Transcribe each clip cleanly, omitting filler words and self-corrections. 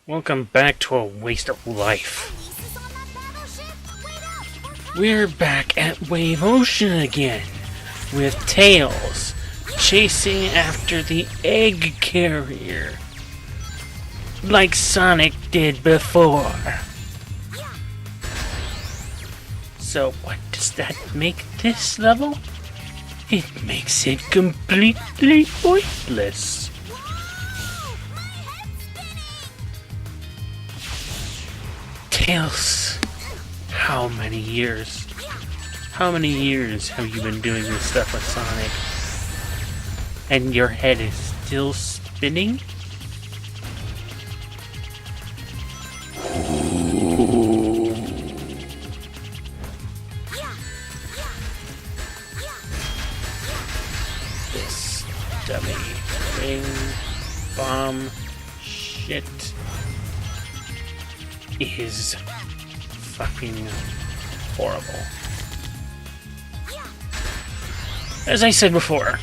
Welcome back to a waste of life. We're back at Wave Ocean again, with Tails chasing after the egg carrier, like Sonic did before. So what does that make this level? It makes it completely pointless. Tails, how many years have you been doing this stuff with Sonic? And your head is still spinning? This dummy ring bomb shit is fucking horrible. As I said before,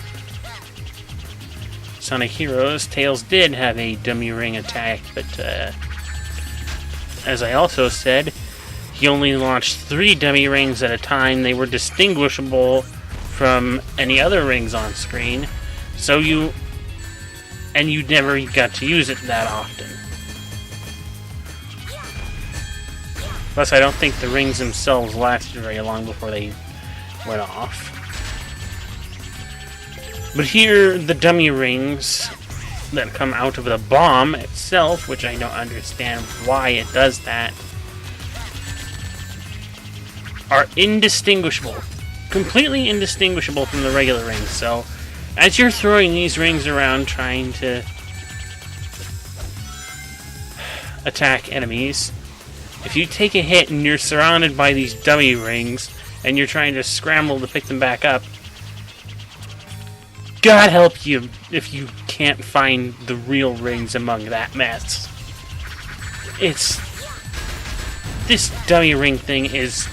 Sonic Heroes, Tails did have a dummy ring attack, but as I also said, he only launched 3 dummy rings at a time. They were distinguishable from any other rings on screen, so you never got to use it that often. Plus, I don't think the rings themselves lasted very long before they went off. But here, the dummy rings that come out of the bomb itself, which I don't understand why it does that, are indistinguishable. Completely indistinguishable from the regular rings. So, as you're throwing these rings around trying to attack enemies, if you take a hit and you're surrounded by these dummy rings and you're trying to scramble to pick them back up, God help you if you can't find the real rings among that mess. This dummy ring thing is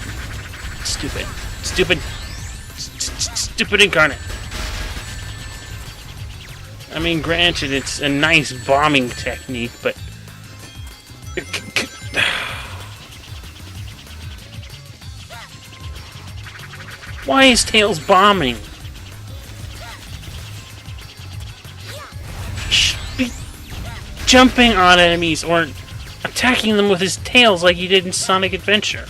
stupid. Stupid incarnate. I mean, granted, it's a nice bombing technique, but why is Tails bombing? He should be jumping on enemies or attacking them with his tails like he did in Sonic Adventure.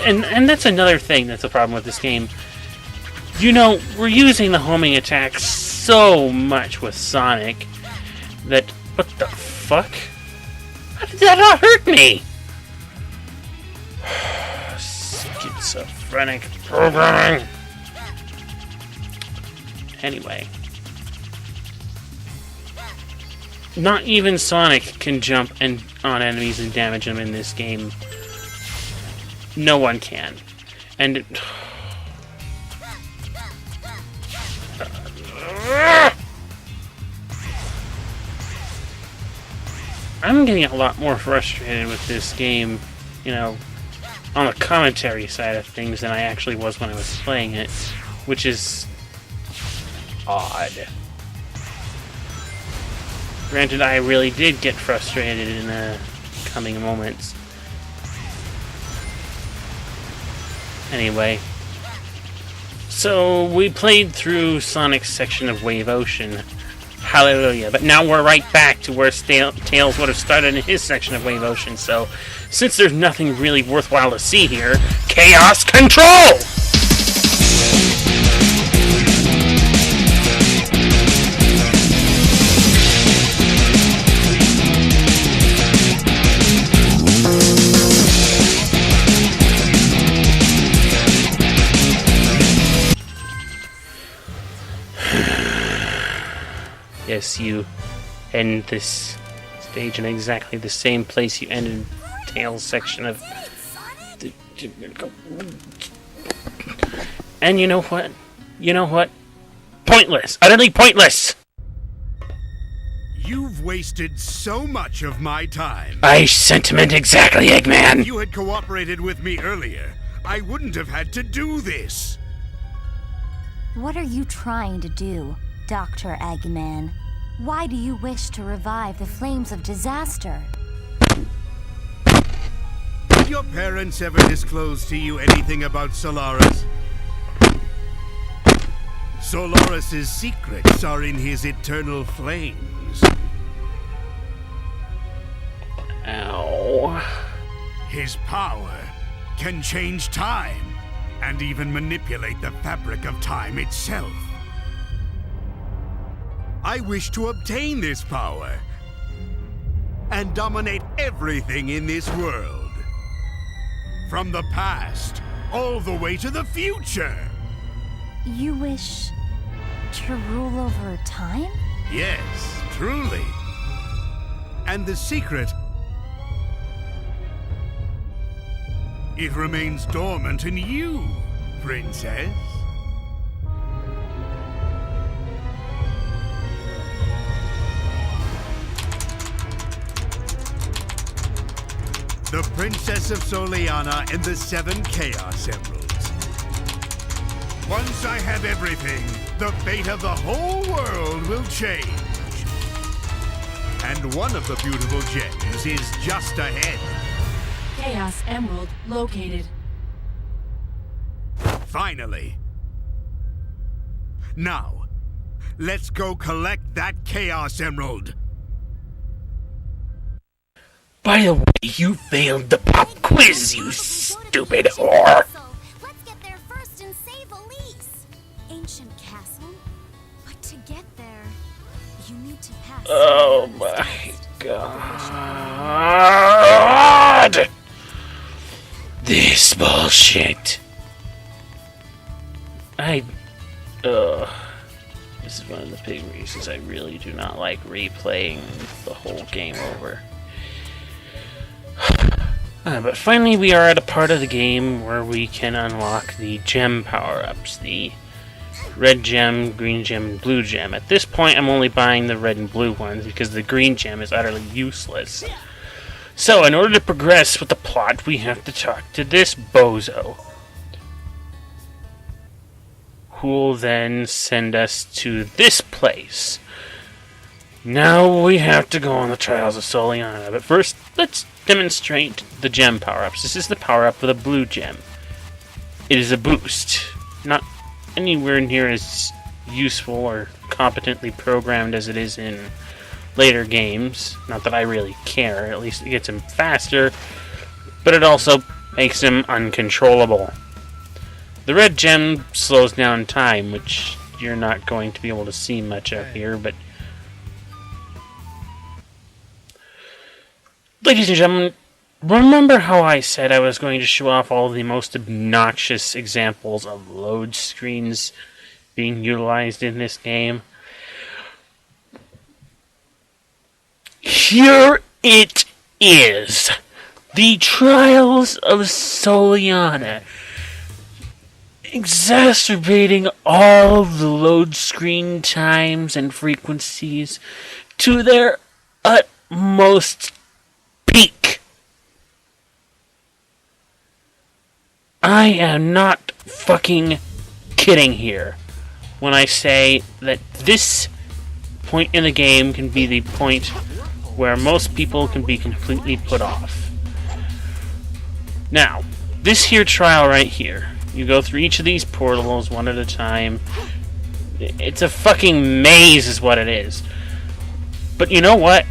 And that's another thing that's a problem with this game. You know, we're using the homing attack so much with Sonic that... What the fuck? How did that not hurt me? Schizophrenic programming. Anyway. Not even Sonic can jump on enemies and damage them in this game. No one can. And... I'm getting a lot more frustrated with this game, you know, on the commentary side of things than I actually was when I was playing it, which is odd. Granted, I really did get frustrated in the coming moments. Anyway, so we played through Sonic's section of Wave Ocean. Hallelujah. But now we're right back to where Tails would have started in his section of Wave Ocean. So, since there's nothing really worthwhile to see here, Chaos Control! Yes, you end this stage in exactly the same place you ended Tails' section of... And you know what? Pointless! Utterly pointless! You've wasted so much of my time. I sentiment exactly, Eggman! If you had cooperated with me earlier, I wouldn't have had to do this. What are you trying to do? Dr. Eggman, why do you wish to revive the flames of disaster? Did your parents ever disclose to you anything about Solaris? Solaris's secrets are in his eternal flames. Ow. His power can change time and even manipulate the fabric of time itself. I wish to obtain this power and dominate everything in this world. From the past all the way to the future. You wish to rule over time? Yes, truly. And the secret, it remains dormant in you, Princess. The Princess of Soliana and the 7 Chaos Emeralds. Once I have everything, the fate of the whole world will change. And one of the beautiful gems is just ahead. Chaos Emerald located. Finally. Now, let's go collect that Chaos Emerald. By the way, you failed the pop quiz, you stupid whore! Let's get there first and save Elise. Ancient castle? But to get there, you need to pass. Oh my god! This bullshit. This is one of the big reasons I really do not like replaying the whole game over. But finally we are at a part of the game where we can unlock the gem power-ups. The red gem, green gem, and blue gem. At this point I'm only buying the red and blue ones because the green gem is utterly useless. So in order to progress with the plot we have to talk to this bozo, who will then send us to this place. Now we have to go on the Trials of Soliana, but first let's demonstrate the gem power-ups. This is the power-up for the blue gem. It is a boost, not anywhere near as useful or competently programmed as it is in later games. Not that I really care, at least it gets him faster, but it also makes him uncontrollable. The red gem slows down time, which you're not going to be able to see much of here, but ladies and gentlemen, remember how I said I was going to show off all the most obnoxious examples of load screens being utilized in this game? Here it is! The Trials of Soliana, exacerbating all the load screen times and frequencies to their utmost peak. I am not fucking kidding here when I say that this point in the game can be the point where most people can be completely put off. Now, this here trial right here, you go through each of these portals one at a time. It's a fucking maze is what it is. But you know what?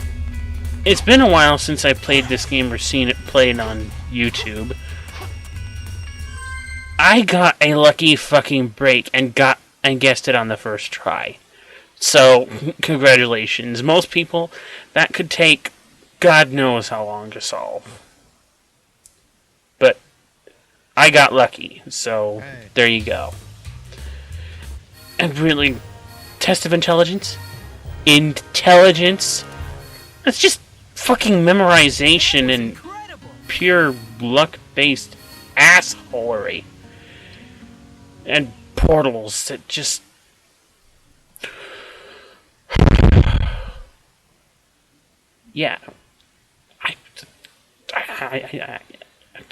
It's been a while since I played this game or seen it played on YouTube. I got a lucky fucking break and guessed it on the first try. So, congratulations. Most people, that could take God knows how long to solve. But I got lucky, so there you go. And really, test of intelligence? Intelligence? That's just fucking memorization and pure luck-based assholery. And portals that just... yeah. I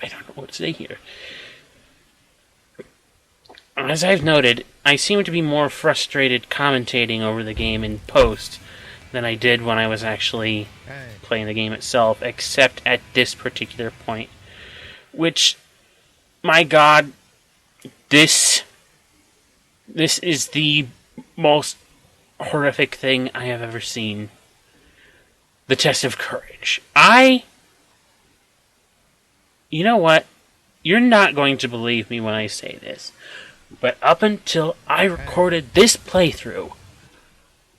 don't know what to say here. As I've noted, I seem to be more frustrated commentating over the game in post than I did when I was actually playing the game itself, except at this particular point. Which, my god, this is the most horrific thing I have ever seen. The test of courage. You know what? You're not going to believe me when I say this, but up until I recorded this playthrough,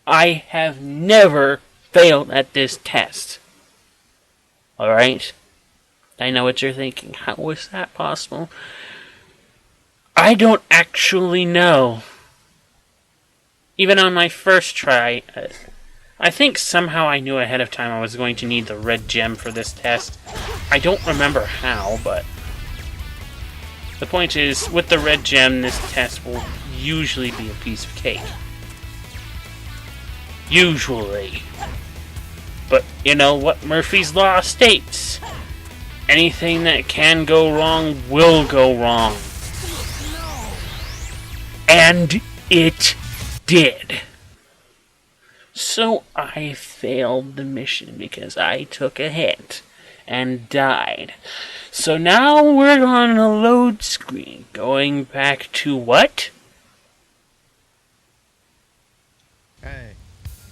I have never failed at this test. Alright? I know what you're thinking. How was that possible? I don't actually know. Even on my first try, I think somehow I knew ahead of time I was going to need the red gem for this test. I don't remember how, but the point is, with the red gem, this test will usually be a piece of cake. Usually. But you know what Murphy's Law states? Anything that can go wrong will go wrong. And it did. So I failed the mission because I took a hit and died. So now we're on a load screen, going back to what?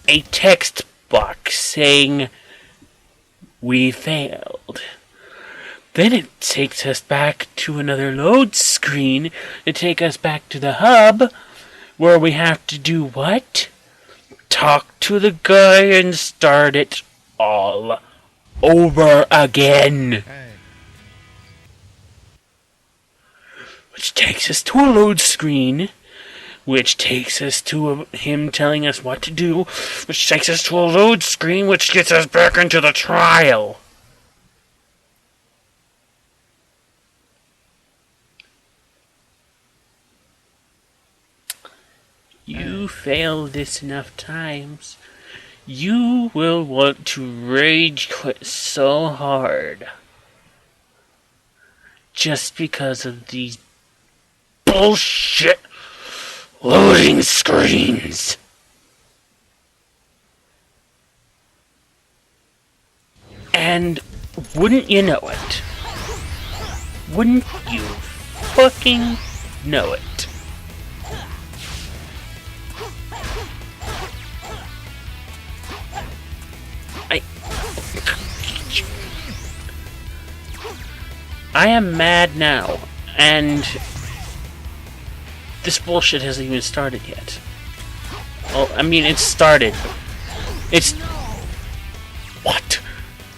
A text box saying, "We failed." Then it takes us back to another load screen to take us back to the hub, where we have to do what? Talk to the guy and start it all over again. Which takes us to a load screen, which takes us to him telling us what to do, which takes us to a load screen, which gets us back into the trial. You fail this enough times, you will want to rage quit so hard. Just because of these bullshit loading screens. And wouldn't you know it? Wouldn't you fucking know it? I am mad now, and this bullshit hasn't even started yet. Well, I mean, it's started. What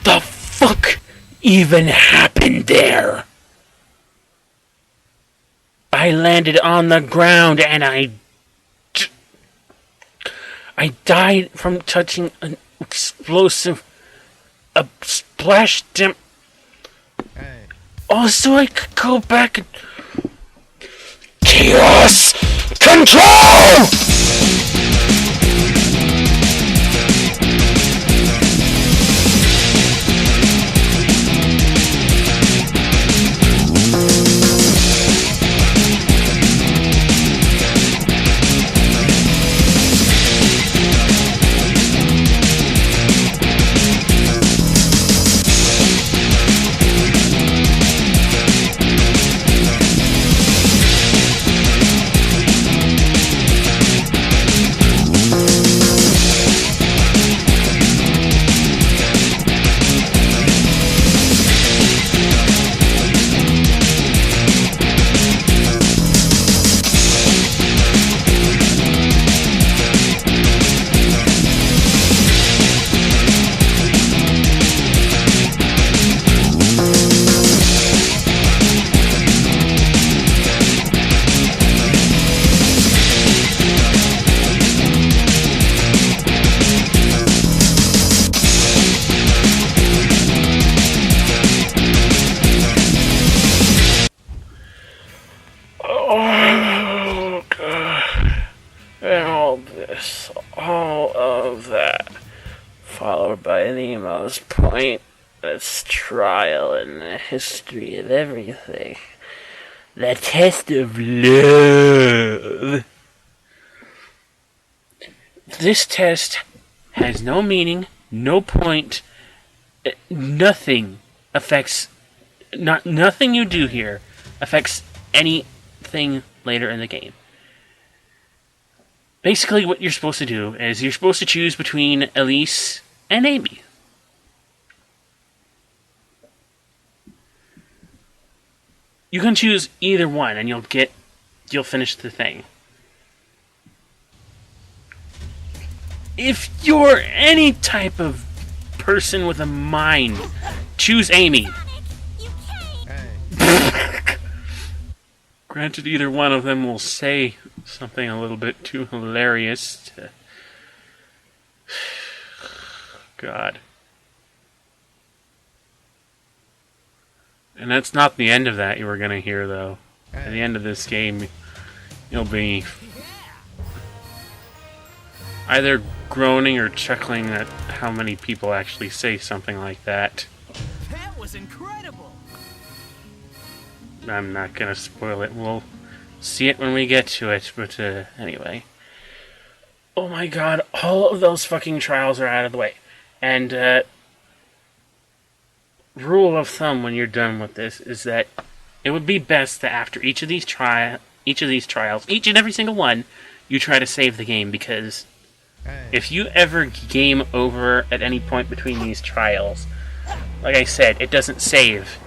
the fuck even happened there? I landed on the ground and I died from touching an explosive, a splash dam. Also, I could go back and... Chaos Control! All of that, followed by the most pointless trial in the history of everything. The test of love. This test has no meaning, no point, nothing affects... nothing you do here affects anything later in the game. Basically, what you're supposed to do is you're supposed to choose between Elise and Amy. You can choose either one, and you'll finish the thing. If you're any type of person with a mind, choose Amy. Granted, either one of them will say something a little bit too hilarious to... God. And that's not the end of that you were going to hear, though. At the end of this game, you'll be either groaning or chuckling at how many people actually say something like that. That was incredible! I'm not going to spoil it. We'll see it when we get to it, but anyway. Oh my god, all of those fucking trials are out of the way. And, rule of thumb when you're done with this is that it would be best that after each of these trials, each and every single one, you try to save the game, because if you ever game over at any point between these trials, like I said, it doesn't save.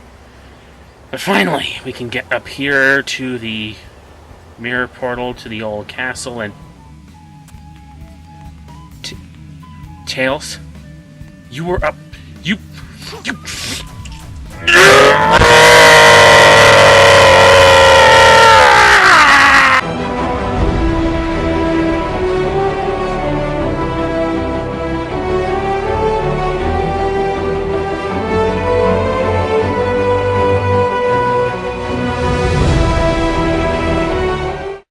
But finally, we can get up here to the mirror portal to the old castle, and Tails, you were up. You